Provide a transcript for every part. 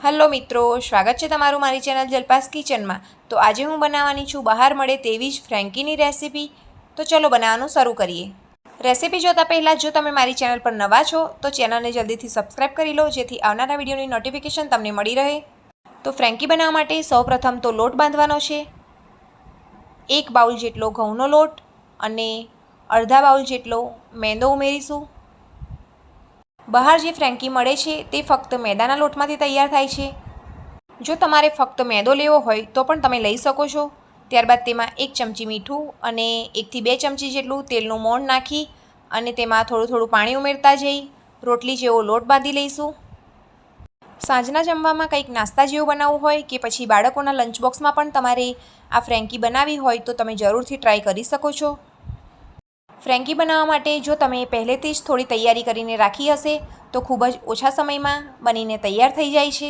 Hello મિત્રો, સ્વાગત છે તમારું મારી ચેનલ જલપાસ કિચનમાં। તો આજે હું બનાવવાની છું બહાર મળે તેવી જ ફ્રેન્કીની રેસીપી। તો ચલો બનાવવાનું શરૂ કરીએ। રેસીપી જોતા પહેલાં જો તમે મારી ચેનલ પર નવા છો તો ચેનલને જલ્દીથી સબસ્ક્રાઈબ કરી લો, જેથી આવનારા વિડીયોની નોટિફિકેશન તમને મળી રહે। તો ફ્રેન્કી બનાવવા માટે સૌપ્રથમ તો લોટ બાંધવાનો છે। 1 બાઉલ જેટલો ઘઉંનો લોટ અને અડધા બાઉલ જેટલો મેંદો ઉમેરીશું। બહાર જે ફ્રેન્કી મળે છે તે ફક્ત મેદાના લોટમાંથી તૈયાર થાય છે। જો તમારે ફક્ત મેદો લેવો હોય તો પણ તમે લઈ શકો છો। ત્યારબાદ તેમાં 1 ચમચી મીઠું અને 1 થી 2 ચમચી જેટલું તેલનું મોણ નાખી અને તેમાં થોડું પાણી ઉમેરતા જઈ રોટલી જેવો લોટ બાંધી લઈશું। સાંજના જમવામાં કંઈક નાસ્તા જેવું બનાવવું હોય કે પછી બાળકોના લંચ બોક્સમાં પણ તમારે આ ફ્રેન્કી બનાવવી હોય તો તમે જરૂરથી ટ્રાય કરી શકો છો। ફ્રેન્કી બનાવવા માટે જો તમે પહેલેથી જ થોડી તૈયારી કરીને રાખી હશે તો ખૂબ જ ઓછા સમયમાં બનીને તૈયાર થઈ જાય છે।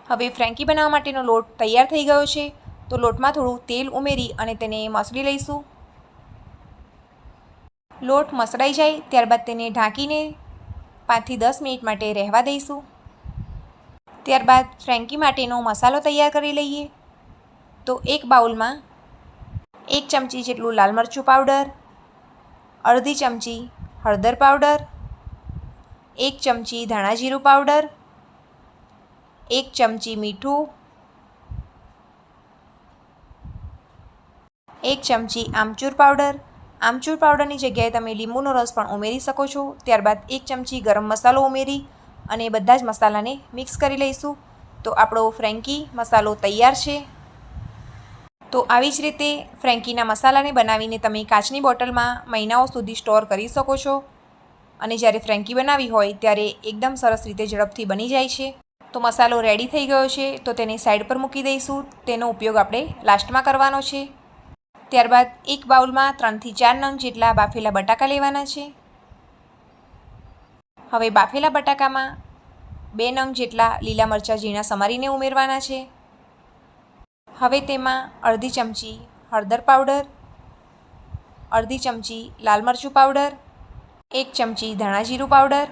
હવે ફ્રેન્કી બનાવવા માટેનો લોટ તૈયાર થઈ ગયો છે તો લોટમાં થોડું તેલ ઉમેરી અને તેને મસળી લઈશું। લોટ મસળાઈ જાય ત્યારબાદ તેને ઢાંકીને 5 થી 10 મિનિટ માટે રહેવા દઈશું। ત્યારબાદ ફ્રેન્કી માટેનો મસાલો તૈયાર કરી લઈએ। તો એક બાઉલમાં 1 ચમચી જેટલું લાલ મરચું પાવડર, અડધી ચમચી હળદર પાવડર, 1 ચમચી ધાણા જીરું પાવડર, 1 ચમચી મીઠું, 1 ચમચી આમચૂર પાવડર। આમચૂર પાવડરની જગ્યાએ તમે લીંબુનો રસ પણ ઉમેરી શકો છો। ત્યારબાદ 1 ચમચી ગરમ મસાલો ઉમેરી અને બધા જ મસાલાને મિક્સ કરી લઈશું। તો આપણો ફ્રેન્કી મસાલો તૈયાર છે। તો આવી જ રીતે ફ્રેન્કીના મસાલાને બનાવીને તમે કાચની બોટલમાં મહિનાઓ સુધી સ્ટોર કરી શકો છો અને જ્યારે ફ્રેન્કી બનાવી હોય ત્યારે એકદમ સરસ રીતે ઝડપથી બની જાય છે। તો મસાલો રેડી થઈ ગયો છે તો તેને સાઈડ પર મૂકી દઈશું। તેનો ઉપયોગ આપણે લાસ્ટમાં કરવાનો છે। ત્યારબાદ એક બાઉલમાં 3 થી 4 નંગ જેટલા બાફેલા બટાકા લેવાના છે। હવે બાફેલા બટાકામાં 2 નંગ જેટલા લીલા મરચાં ઝીણા સમારીને ઉમેરવાના છે। હવે તેમાં અડધી ચમચી હળદર પાવડર, અડધી ચમચી લાલ મરચું પાવડર, 1 ચમચી ધાણા જીરું પાવડર,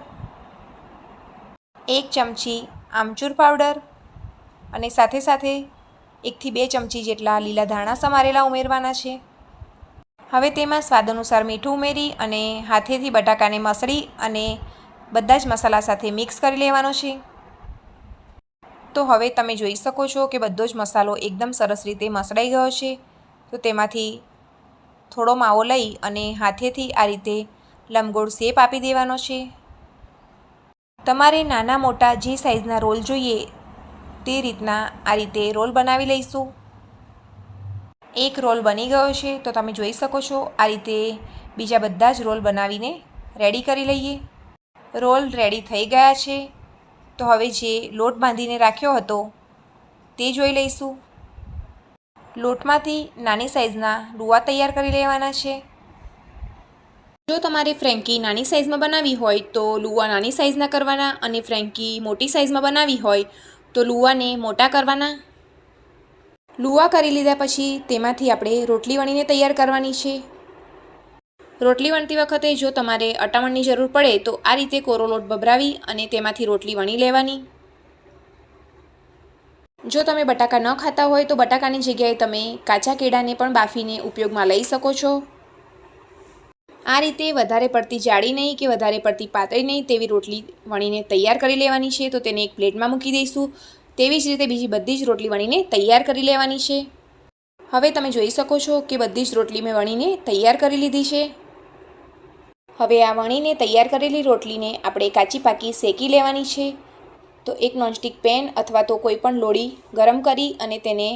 1 ચમચી આમચૂર પાવડર અને સાથે 1 થી 2 ચમચી જેટલા લીલા ધાણા સમારેલા ઉમેરવાના છે। હવે તેમાં સ્વાદ અનુસાર મીઠું ઉમેરી અને હાથેથી બટાકાને મસળી અને બધા જ મસાલા સાથે મિક્સ કરી લેવાનો છે। તો હવે તમે જોઈ શકો છો કે બધો જ મસાલો એકદમ સરસ રીતે મસળાઈ ગયો છે। તો તેમાંથી થોડો માવો લઈ અને હાથેથી આ રીતે લંબગોળ શેપ આપી દેવાનો છે। તમારે નાના મોટા જે સાઇઝના રોલ જોઈએ તે રીતના આ રીતે રોલ બનાવી લઈશું। એક રોલ બની ગયો છે તો તમે જોઈ શકો છો આ રીતે બીજા બધા જ રોલ બનાવીને રેડી કરી લઈએ। રોલ રેડી થઈ ગયા છે તો હવે જે લોટ બાંધીને રાખ્યો હતો તે જોઈ લઈશું। લોટમાંથી નાની સાઇઝના લુઆ તૈયાર કરી લેવાના છે। જો તમારે ફ્રેન્કી નાની સાઇઝમાં બનાવવી હોય તો લુઆ નાની સાઇઝના કરવાના અને ફ્રેન્કી મોટી સાઇઝમાં બનાવવી હોય તો લુઆને મોટા કરવાના। લુઆ કરી લીધા પછી તેમાંથી આપણે રોટલી વણીને તૈયાર કરવાની છે। રોટલી વણતી વખતે જો તમારે અટામણની જરૂર પડે તો આ રીતે કોરો લોટ ભભરાવી અને તેમાંથી રોટલી વણી લેવાની। જો તમે બટાકા ન ખાતા હોય તો બટાકાની જગ્યાએ તમે કાચા કેળાને પણ બાફીને ઉપયોગમાં લઈ શકો છો। આ રીતે વધારે પડતી જાડી નહીં કે વધારે પડતી પાતળી નહીં તેવી રોટલી વણીને તૈયાર કરી લેવાની છે। તો તેને એક પ્લેટમાં મૂકી દઈશું। તેવી જ રીતે બીજી બધી જ રોટલી વણીને તૈયાર કરી લેવાની છે। હવે તમે જોઈ શકો છો કે બધી જ રોટલી મેં વણીને તૈયાર કરી લીધી છે। હવે આ વણીને તૈયાર કરેલી રોટલીને આપણે કાચી પાકી શેકી લેવાની છે। તો એક નોનસ્ટિક પેન અથવા તો કોઈ પણ લોડી ગરમ કરી અને તેને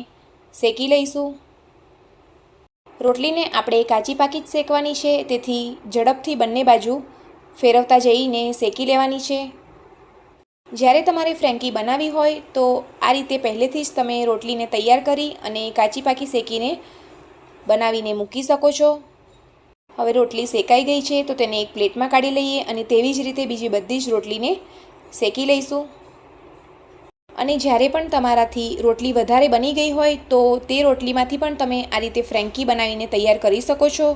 શેકી લઈશું। રોટલીને આપણે કાચી પાકી જ શેકવાની છે, તેથી ઝડપથી બંને બાજુ ફેરવતા જઈને શેકી લેવાની છે। જ્યારે તમારે ફ્રેન્કી બનાવવી હોય તો આ રીતે પહેલેથી જ તમે રોટલીને તૈયાર કરી અને કાચી પાકી શેકીને બનાવીને મૂકી શકો છો। હવે રોટલી શેકાઈ ગઈ છે તો તેને એક પ્લેટમાં કાઢી લઈએ અને તેવી જ રીતે બીજી બધી જ રોટલીને શેકી લઈશું। અને જ્યારે પણ તમારાથી રોટલી વધારે બની ગઈ હોય તો તે રોટલીમાંથી પણ તમે આ રીતે ફ્રેન્કી બનાવીને તૈયાર કરી શકો છો।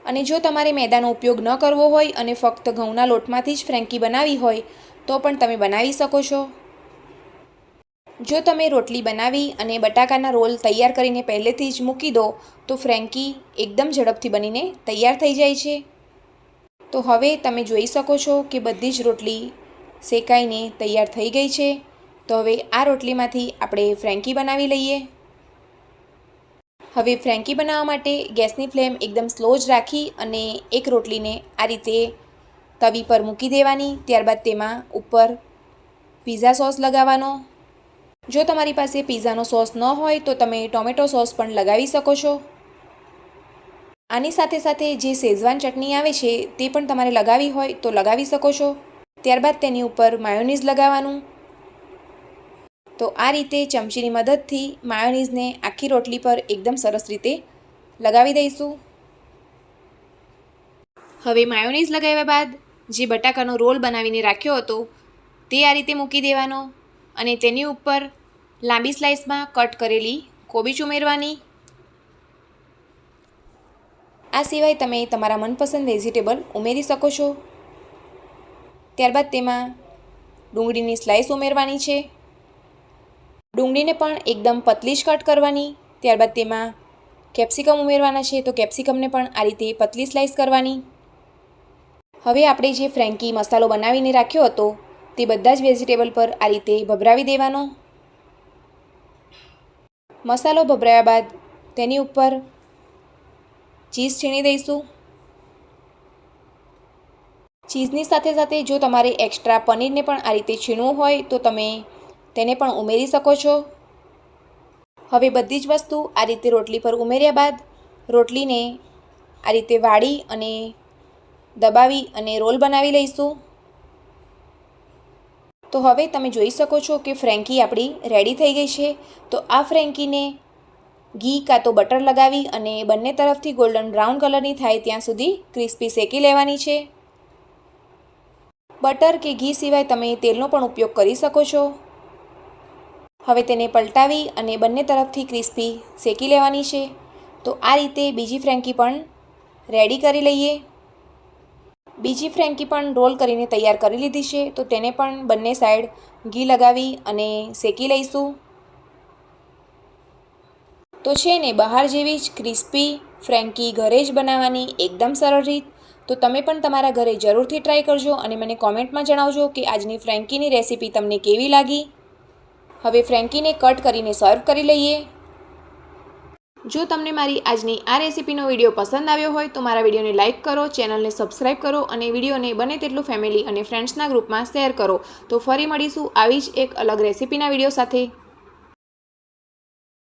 અને જો તમારે મેદાનો ઉપયોગ ન કરવો હોય અને ફક્ત ઘઉંના લોટમાંથી જ ફ્રેન્કી બનાવવી હોય તો પણ તમે બનાવી શકો છો। જો તમે રોટલી બનાવી અને બટાકાના રોલ તૈયાર કરીને પહેલેથી જ મૂકી દો તો ફ્રેન્કી એકદમ ઝડપથી બનીને તૈયાર થઈ જાય છે. તો હવે તમે જોઈ શકો છો કે બધી જ રોટલી શેકાઈને તૈયાર થઈ ગઈ છે. તો હવે આ રોટલીમાંથી આપણે ફ્રેન્કી બનાવી લઈએ. હવે ફ્રેન્કી બનાવવા માટે ગેસની ફ્લેમ એકદમ સ્લો જ રાખી અને એક રોટલીને આ રીતે તવી પર મૂકી દેવાની. ત્યારબાદ તેમાં ઉપર પિઝા સોસ લગાવવાનો. જો તમારી પાસે પિઝાનો સોસ ન હોય તો તમે ટોમેટો સોસ પણ લગાવી શકો છો. આની સાથે સાથે જે શેઝવાન ચટણી આવે છે તે પણ તમારે લગાવી હોય તો લગાવી શકો છો. ત્યારબાદ તેની ઉપર માયોનીઝ લગાવવાનું. તો આ રીતે ચમચીની મદદથી માયોનીઝને આખી રોટલી પર એકદમ સરસ રીતે લગાવી દઈશું. હવે માયોનીઝ લગાવ્યા બાદ જે બટાકાનો રોલ બનાવીને રાખ્યો હતો તે આ રીતે મૂકી દેવાનો અને તેની ઉપર લાંબી સ્લાઇસમાં કટ કરેલી કોબીજ ઉમેરવાની. આ સિવાય તમે તમારા મનપસંદ વેજીટેબલ ઉમેરી શકો છો. ત્યારબાદ તેમાં ડુંગળીની સ્લાઇસ ઉમેરવાની છે. ડુંગળીને પણ એકદમ પતલી જ કટ કરવાની. ત્યારબાદ તેમાં કેપ્સિકમ ઉમેરવાના છે તો કેપ્સિકમને પણ આ રીતે પતલી સ્લાઇસ કરવાની. હવે આપણે જે ફ્રેન્કી મસાલો બનાવીને રાખ્યો હતો તે બધા જ વેજીટેબલ પર આ રીતે ભભરાવી દેવાનો. મસાલો ભભરાયા બાદ તેની ઉપર ચીઝ છીણી દઈશું. ચીઝની સાથે સાથે જો તમારે એક્સ્ટ્રા પનીરને પણ આ રીતે છીણવું હોય તો તમે તેને પણ ઉમેરી શકો છો. હવે બધી જ વસ્તુ આ રીતે રોટલી પર ઉમેર્યા બાદ રોટલીને આ રીતે વાળી અને દબાવી અને રોલ બનાવી લઈશું. તો હવે તમે જોઈ શકો છો કે ફ્રેન્કી આપણી રેડી થઈ ગઈ છે. તો આ ફ્રેન્કીને ઘી કાં તો બટર લગાવી અને બંને તરફથી ગોલ્ડન બ્રાઉન કલરની થાય ત્યાં સુધી ક્રિસ્પી શેકી લેવાની છે. બટર કે ઘી સિવાય તમે તેલનો પણ ઉપયોગ કરી શકો છો. હવે તેને પલટાવી અને બંને તરફથી ક્રિસ્પી શેકી લેવાની છે. તો આ રીતે બીજી ફ્રેન્કી પણ રેડી કરી લઈએ. બીજી ફ્રેન્કી પણ રોલ કરીને તૈયાર કરી લીધી છે. તો તેને પણ બંને સાઈડ ઘી લગાવી અને શેકી લઈશું. તો છે ને બહાર જેવી જ ક્રિસ્પી ફ્રેન્કી ઘરે જ બનાવવાની એકદમ સરળ રીત. તો તમે પણ તમારા ઘરે જરૂરથી ટ્રાય કરજો અને મને કોમેન્ટમાં જણાવજો કે આજની ફ્રેન્કીની રેસીપી તમને કેવી લાગી. હવે ફ્રેન્કીને કટ કરીને સર્વ કરી લઈએ. જો તમને મારી આજની આ રેસીપીનો વિડીયો પસંદ આવ્યો હોય તો મારા વિડીયોને લાઇક કરો, ચેનલને સબસ્ક્રાઈબ કરો અને વિડીયોને બને તેટલું ફેમિલી અને ફ્રેન્ડ્સના ગ્રુપમાં શેર કરો. તો ફરી મળીશું આવી જ એક અલગ રેસીપીના વિડીયો સાથે.